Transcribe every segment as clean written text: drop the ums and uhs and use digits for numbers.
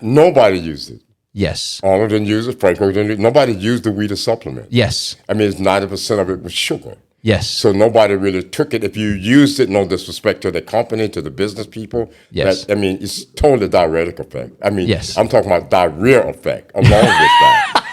Nobody used it. Yes. Arnold didn't use it. Franco didn't use it. Nobody used the Weider supplement. Yes. I mean, it's 90% of it was sugar. Yes. So nobody really took it. If you used it, no disrespect to the company, to the business people. Yes. I mean, it's totally diuretic effect. I mean, yes. I'm talking about diarrhea effect along with that.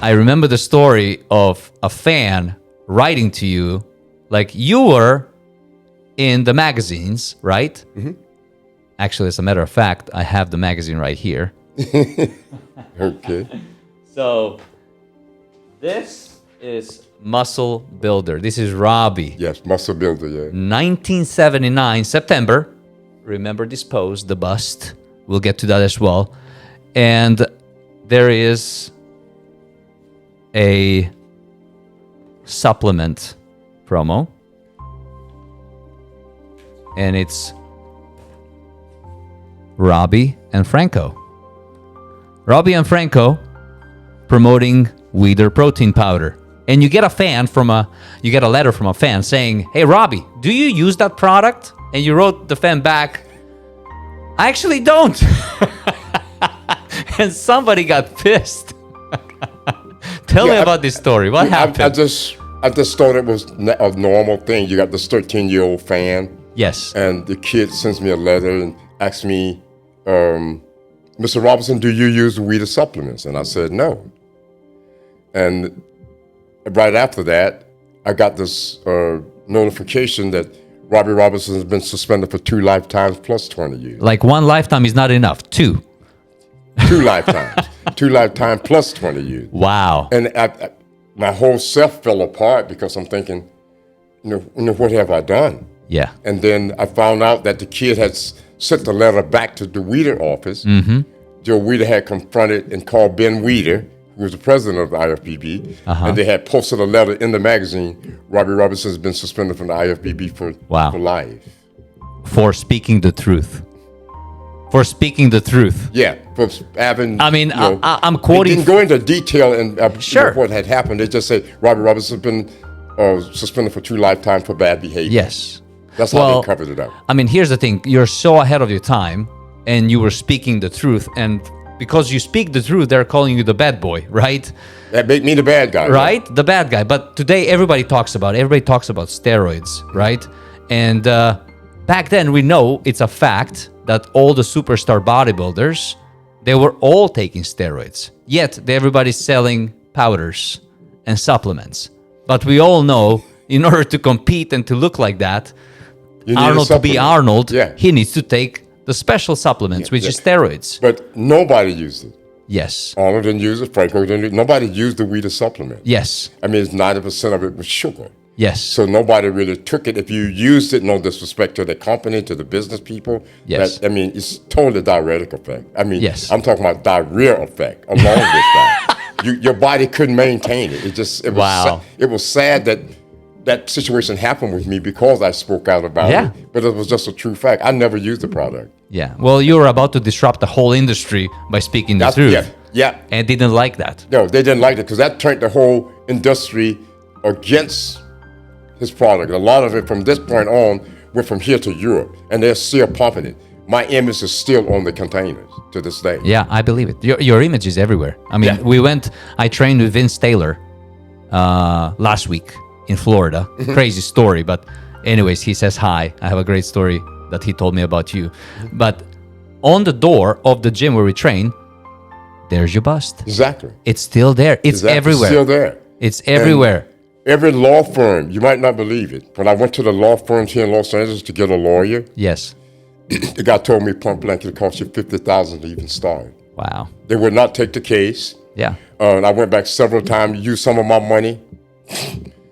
I remember the story of a fan writing to you, like you were in the magazines, right? Mm-hmm. Actually, as a matter of fact, I have the magazine right here. Okay. So this is Muscle Builder. This is Robby. Yes, Muscle Builder, yeah. 1979, September. Remember this pose, the bust. We'll get to that as well. And there is a supplement promo. And it's Robby and Franco. Robby and Franco promoting Weider protein powder. And you get a letter from a fan saying, "Hey Robby, do you use that product?" And you wrote the fan back, "I actually don't." And somebody got pissed. Tell me about this story. What happened? I just thought it was a normal thing. You got this 13-year-old fan. Yes. And the kid sends me a letter and asks me, "Mr. Robinson, do you use the Weider supplements?" And I said, "No." And right after that, I got this notification that Robby Robinson has been suspended for 2 lifetimes plus 20 years. Like 1 lifetime is not enough. 2. 2 lifetimes. 2 lifetimes plus 20 years. Wow. And my whole self fell apart because I'm thinking, what have I done? Yeah. And then I found out that the kid had sent the letter back to the Weider office. Mm-hmm. Joe Weider had confronted and called Ben Weider, who was the president of the IFBB, and they had posted a letter in the magazine. Robby Robinson has been suspended from the IFBB for life. For speaking the truth. For speaking the truth. Yeah, for having. I mean, I'm quoting. They didn't go into detail and sure. What had happened. They just said Robby Robinson has been suspended for 2 lifetimes for bad behavior. Yes. That's how they covered it up. I mean, here's the thing. You're so ahead of your time, and you were speaking the truth. And because you speak the truth, they're calling you the bad boy, right? That make me the bad guy. Right? The bad guy. But today, everybody talks about steroids, right? And back then, we know it's a fact that all the superstar bodybuilders, they were all taking steroids. Yet, everybody's selling powders and supplements. But we all know, in order to compete and to look like that, Arnold to be Arnold, he needs to take the special supplements, which is steroids. But nobody used it. Yes. Arnold didn't use it. Franco didn't use it. Nobody used the Weider supplement. Yes. I mean, it's 90% of it was sugar. Yes. So nobody really took it. If you used it, no disrespect to the company, to the business people. Yes. I mean, it's totally diuretic effect. I mean, yes. I'm talking about diarrhea effect along with that. Your body couldn't maintain it. It was sad that situation happened with me because I spoke out about it. But it was just a true fact. I never used the product. Yeah. Well, you were about to disrupt the whole industry by speaking the truth. Yeah. And didn't like that. No, they didn't like it because that turned the whole industry against his product. A lot of it from this point on went from here to Europe, and they're still pumping it. My image is still on the containers to this day. Yeah, I believe it. Your image is everywhere. I mean, I trained with Vince Taylor last week in Florida. Crazy story, but anyways, he says hi. I have a great story that he told me about you. But on the door of the gym where we train, there's your bust. Exactly. It's still there. It's everywhere. It's still there. It's everywhere. And every law firm, you might not believe it, when I went to the law firms here in Los Angeles to get a lawyer, yes, the guy told me point blank it cost you $50,000 to even start. Wow. They would not take the case. Yeah. And I went back several times, used some of my money.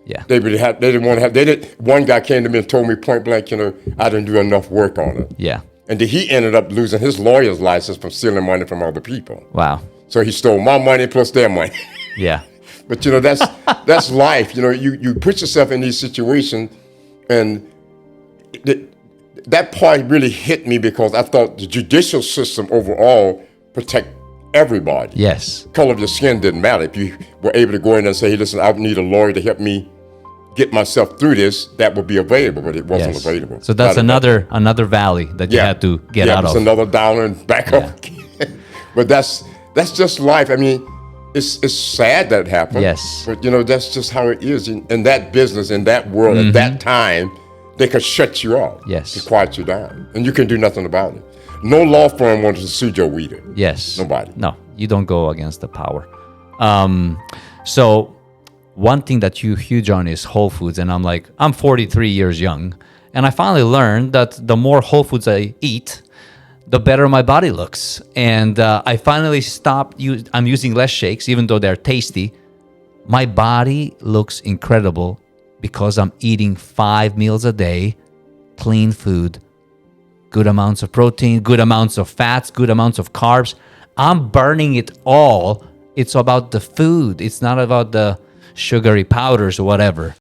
Yeah. They didn't want to have. One guy came to me and told me point blank, I didn't do enough work on it. Yeah. And he ended up losing his lawyer's license from stealing money from other people. Wow. So he stole my money plus their money. Yeah. But that's life. You put yourself in these situations, and that part really hit me because I thought the judicial system overall protect everybody. Yes. Color of your skin didn't matter. If you were able to go in and say, hey, listen, I need a lawyer to help me get myself through this, that would be available, but it wasn't available. So that's another valley that you had to get out of. Yeah, it's another down and back up again. But that's just life. I mean, it's sad that it happened. Yes. But that's just how it is in that business, in that world, at that time. They could shut you off. Yes. To quiet you down, and you can do nothing about it. No law firm wants to sue Joe Weider. Yes. Nobody. No, you don't go against the power. So one thing that you're huge on is Whole Foods, and I'm 43 years young, and I finally learned that the more Whole Foods I eat, the better my body looks. And I finally stopped. I'm using less shakes, even though they're tasty. My body looks incredible because I'm eating 5 meals a day, clean food, good amounts of protein, good amounts of fats, good amounts of carbs. I'm burning it all. It's about the food. It's not about the sugary powders or whatever.